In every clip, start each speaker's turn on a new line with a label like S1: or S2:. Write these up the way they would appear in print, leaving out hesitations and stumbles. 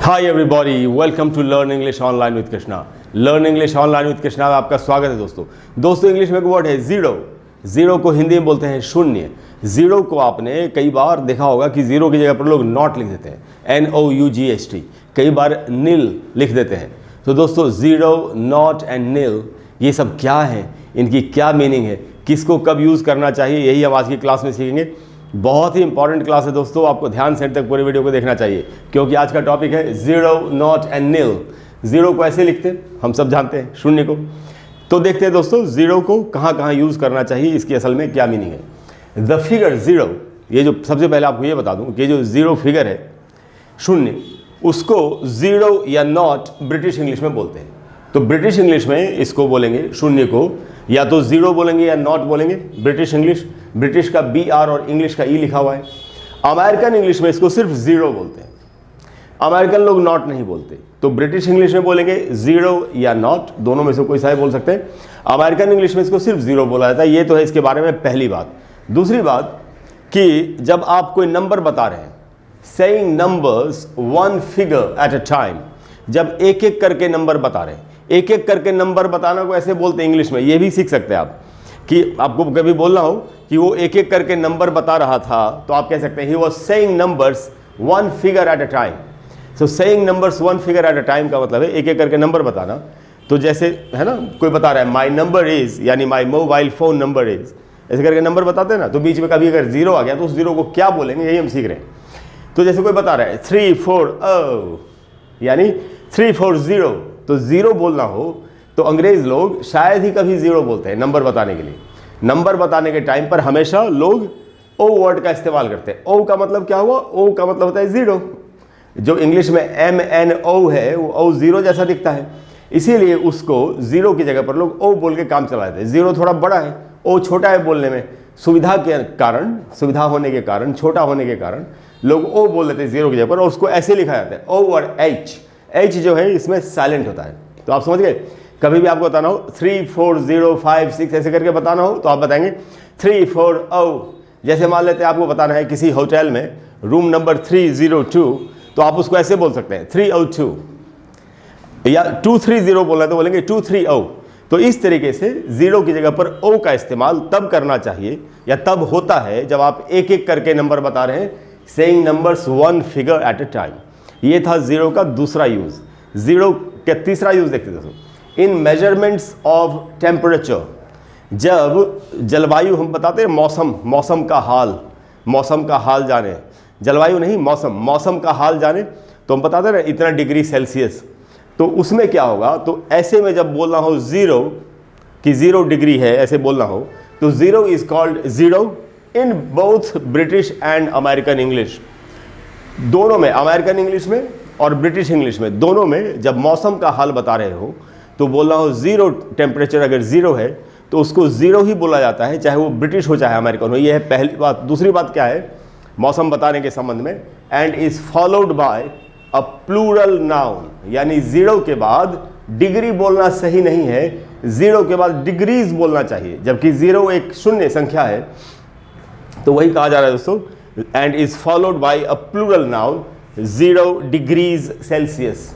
S1: Hi everybody, welcome to learn English online with Krishna. Learn English online with Krishna में आपका स्वागत है दोस्तों इंग्लिश में एक वर्ड है जीरो। जीरो को हिंदी में बोलते हैं शून्य। जीरो को आपने कई बार देखा होगा कि जीरो की जगह पर लोग नॉट लिख देते हैं, NOUGHT, कई बार नील लिख देते हैं। तो दोस्तों जीरो, नॉट एंड नील ये सब क्या है, इनकी क्या मीनिंग है, किसको कब यूज़ करना चाहिए, यही हम आज की क्लास में सीखेंगे। बहुत ही इंपॉर्टेंट क्लास है दोस्तों, आपको ध्यान से तक पूरे वीडियो को देखना चाहिए क्योंकि आज का टॉपिक है zero, nought and nil. Zero को ऐसे लिखते हैं, हम सब जानते हैं, शून्य को। तो देखते हैं दोस्तों जीरो को कहाँ कहाँ यूज़ करना चाहिए, इसकी असल में क्या मीनिंग है। द फिगर जीरो, ये जो सबसे पहले आपको ये बता दूं कि जो जीरो फिगर है, शून्य, उसको जीरो या नॉट ब्रिटिश इंग्लिश में बोलते हैं। तो ब्रिटिश इंग्लिश में इसको बोलेंगे शून्य को या तो जीरो बोलेंगे या नॉट बोलेंगे। ब्रिटिश इंग्लिश, ब्रिटिश का BR और इंग्लिश का E लिखा हुआ है। अमेरिकन इंग्लिश में इसको सिर्फ जीरो बोलते हैं, अमेरिकन लोग नॉट नहीं बोलते। तो ब्रिटिश इंग्लिश में बोलेंगे जीरो या नॉट, दोनों में से कोई सा ही बोल सकते हैं। अमेरिकन इंग्लिश में इसको सिर्फ जीरो बोला जाता है। ये तो है इसके बारे में पहली बात। दूसरी बात कि जब आप कोई नंबर बता रहे हैं, saying numbers one figure at a time, जब एक एक करके नंबर बता रहे हैं, एक एक करके नंबर बताना को ऐसे बोलते हैं इंग्लिश में। ये भी सीख सकते हैं आप कि आपको कभी बोलना हो कि वो एक एक करके नंबर बता रहा था, तो आप कह सकते हैं he was saying numbers one figure at a time. So saying numbers one figure at a time का मतलब है एक एक करके नंबर बताना। तो जैसे है ना, कोई बता रहा है माई नंबर इज, यानी my mobile phone number is, ऐसे करके नंबर बताते हैं ना। तो बीच में कभी अगर जीरो आ गया तो उस जीरो को क्या बोलेंगे, यही हम सीख रहे हैं। तो जैसे कोई बता रहा है 340, यानी 340, तो जीरो बोलना हो तो अंग्रेज लोग शायद ही कभी जीरो बोलते हैं नंबर बताने के लिए। नंबर बताने के टाइम पर हमेशा लोग ओ वर्ड का इस्तेमाल करते हैं। ओ का मतलब क्या हुआ? ओ का मतलब होता है जीरो। जो इंग्लिश में MNO है वो ओ जीरो जैसा दिखता है, इसीलिए उसको जीरो की जगह पर लोग ओ बोल के काम चला देते हैं। जीरो थोड़ा बड़ा है, ओ छोटा है बोलने में, सुविधा के कारण, सुविधा होने के कारण, छोटा होने के कारण लोग ओ बोल देते हैं जीरो की जगह पर, और उसको ऐसे लिखा जाता है O और H जो है इसमें साइलेंट होता है। तो आप समझ गए। कभी भी आपको बताना हो 34056 ऐसे करके बताना हो तो आप बताएंगे 340। जैसे मान लेते हैं आपको बताना है किसी होटल में रूम नंबर 302, तो आप उसको ऐसे बोल सकते हैं 302, या 230 बोलना है तो बोलेंगे 230। तो इस तरीके से जीरो की जगह पर ओ का इस्तेमाल तब करना चाहिए या तब होता है जब आप एक एक करके नंबर बता रहे हैं, saying numbers one figure at a time. ये था जीरो का दूसरा यूज। जीरो का तीसरा यूज देखते दोस्तों, इन मेजरमेंट्स ऑफ टेम्परेचर। जब जलवायु, हम बताते हैं मौसम का हाल जाने, जलवायु नहीं मौसम का हाल जाने, तो हम बताते हैं ना इतना डिग्री सेल्सियस। तो उसमें क्या होगा, तो ऐसे में जब बोलना हो जीरो कि 0 डिग्री है, ऐसे बोलना हो तो zero is called zero in both British and American English. दोनों में, अमेरिकन इंग्लिश में और ब्रिटिश इंग्लिश में, दोनों में जब मौसम का हाल बता रहे हो तो बोलना हो जीरो, टेम्परेचर अगर जीरो है तो उसको जीरो ही बोला जाता है, चाहे वो ब्रिटिश हो चाहे अमेरिकन हो। ये है पहली बात। दूसरी बात क्या है मौसम बताने के संबंध में, and is followed by a plural noun, यानी जीरो के बाद डिग्री बोलना सही नहीं है, जीरो के बाद डिग्रीज बोलना चाहिए, जबकि जीरो एक शून्य संख्या है। तो वही कहा जा रहा है दोस्तों, and is followed by a plural noun 0 degrees Celsius,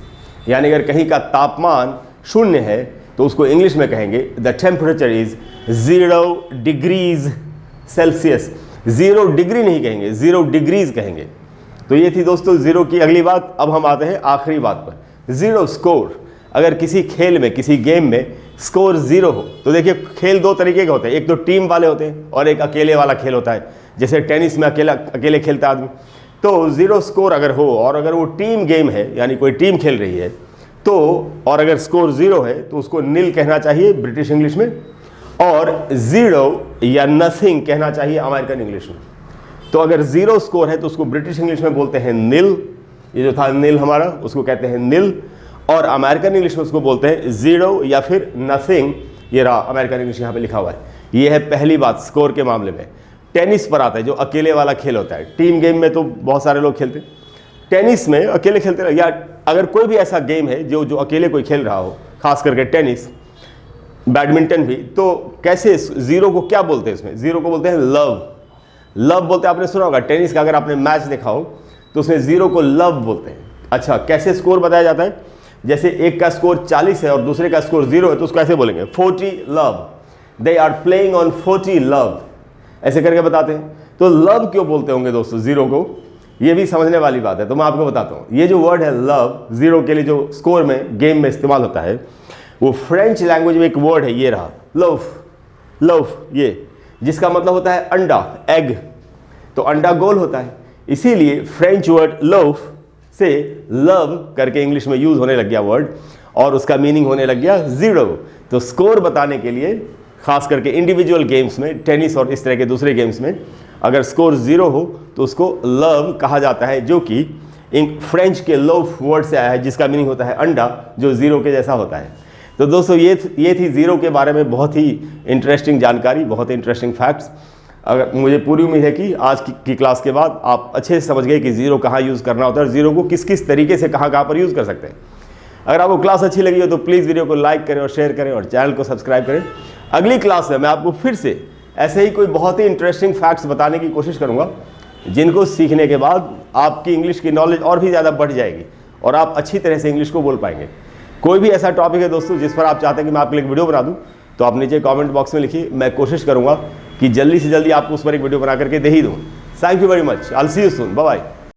S1: यानी अगर कहीं का तापमान शून्य है तो उसको इंग्लिश में कहेंगे the temperature is 0 degrees Celsius. 0 degree नहीं कहेंगे, 0 डिग्रीज कहेंगे। तो ये थी दोस्तों जीरो की अगली बात। अब हम आते हैं आखिरी बात पर, जीरो स्कोर। अगर किसी खेल में, किसी गेम में स्कोर जीरो हो, तो देखिए खेल दो तरीके के होते हैं, एक तो टीम वाले होते हैं और एक अकेले वाला खेल होता है। जैसे टेनिस में अकेले खेलता आदमी। तो जीरो स्कोर अगर हो और अगर वो टीम गेम है, यानी कोई टीम खेल रही है, तो और अगर स्कोर जीरो है तो उसको नील कहना चाहिए ब्रिटिश इंग्लिश में, और जीरो या नथिंग कहना चाहिए अमेरिकन इंग्लिश में। तो अगर जीरो स्कोर है तो उसको ब्रिटिश इंग्लिश में बोलते हैं नील, ये जो था नील हमारा, उसको कहते हैं नील, और अमेरिकन इंग्लिश में उसको बोलते हैं जीरो या फिर नथिंग। ये रहा अमेरिकन इंग्लिश यहाँ पे लिखा हुआ है। ये है पहली बात स्कोर के मामले में। टेनिस पर आता है, जो अकेले वाला खेल होता है। टीम गेम में तो बहुत सारे लोग खेलते हैं, टेनिस में अकेले खेलते हैं। या अगर कोई भी ऐसा गेम है जो अकेले कोई खेल रहा हो, खास करके टेनिस, बैडमिंटन भी, तो कैसे जीरो को क्या बोलते हैं? इसमें जीरो को बोलते हैं लव बोलते हैं। आपने सुना होगा टेनिस का, अगर आपने मैच देखा हो तो उसमें जीरो को लव बोलते हैं। अच्छा, कैसे स्कोर बताया जाता है? जैसे एक का स्कोर 40 है और दूसरे का स्कोर 0 है तो उसको ऐसे बोलेंगे 40 love, they are playing on 40 love, ऐसे करके बताते हैं। तो लव क्यों बोलते होंगे दोस्तों 0 को, ये भी समझने वाली बात है, तो मैं आपको बताता हूँ। ये जो वर्ड है लव 0 के लिए जो स्कोर में गेम में इस्तेमाल होता है, वो फ्रेंच लैंग्वेज में एक वर्ड है, ये रहा लव, लव, ये जिसका मतलब होता है अंडा, एग। तो अंडा गोल होता है, इसीलिए फ्रेंच वर्ड लव से लव करके इंग्लिश में यूज होने लग गया वर्ड, और उसका मीनिंग होने लग गया 0। तो स्कोर बताने के लिए खास करके इंडिविजुअल गेम्स में, टेनिस और इस तरह के दूसरे गेम्स में, अगर स्कोर 0 हो तो उसको लव कहा जाता है, जो कि फ्रेंच के लव वर्ड से आया है, जिसका मीनिंग होता है अंडा, जो 0 के जैसा होता है। तो दोस्तों ये थी 0 के बारे में बहुत ही इंटरेस्टिंग जानकारी, बहुत ही इंटरेस्टिंग फैक्ट्स। अगर मुझे पूरी उम्मीद है कि आज की क्लास के बाद आप अच्छे से समझ गए कि 0 कहाँ यूज़ करना होता है और 0 को किस किस तरीके से कहाँ पर यूज़ कर सकते हैं। अगर आपको क्लास अच्छी लगी हो तो प्लीज़ वीडियो को लाइक करें और शेयर करें और चैनल को सब्सक्राइब करें। अगली क्लास में मैं आपको फिर से ऐसे ही कोई बहुत ही इंटरेस्टिंग फैक्ट्स बताने की कोशिश करूँगा, जिनको सीखने के बाद आपकी इंग्लिश की नॉलेज और भी ज़्यादा बढ़ जाएगी और आप अच्छी तरह से इंग्लिश को बोल पाएंगे। कोई भी ऐसा टॉपिक है दोस्तों जिस पर आप चाहते हैं कि मैं आपके लिए एक वीडियो बना दूं, तो आप नीचे कमेंट बॉक्स में लिखिए, मैं कोशिश करूंगा कि जल्दी से जल्दी आपको उस पर एक वीडियो बना करके दे ही दूं। Thank you very much, I will see you soon, bye bye.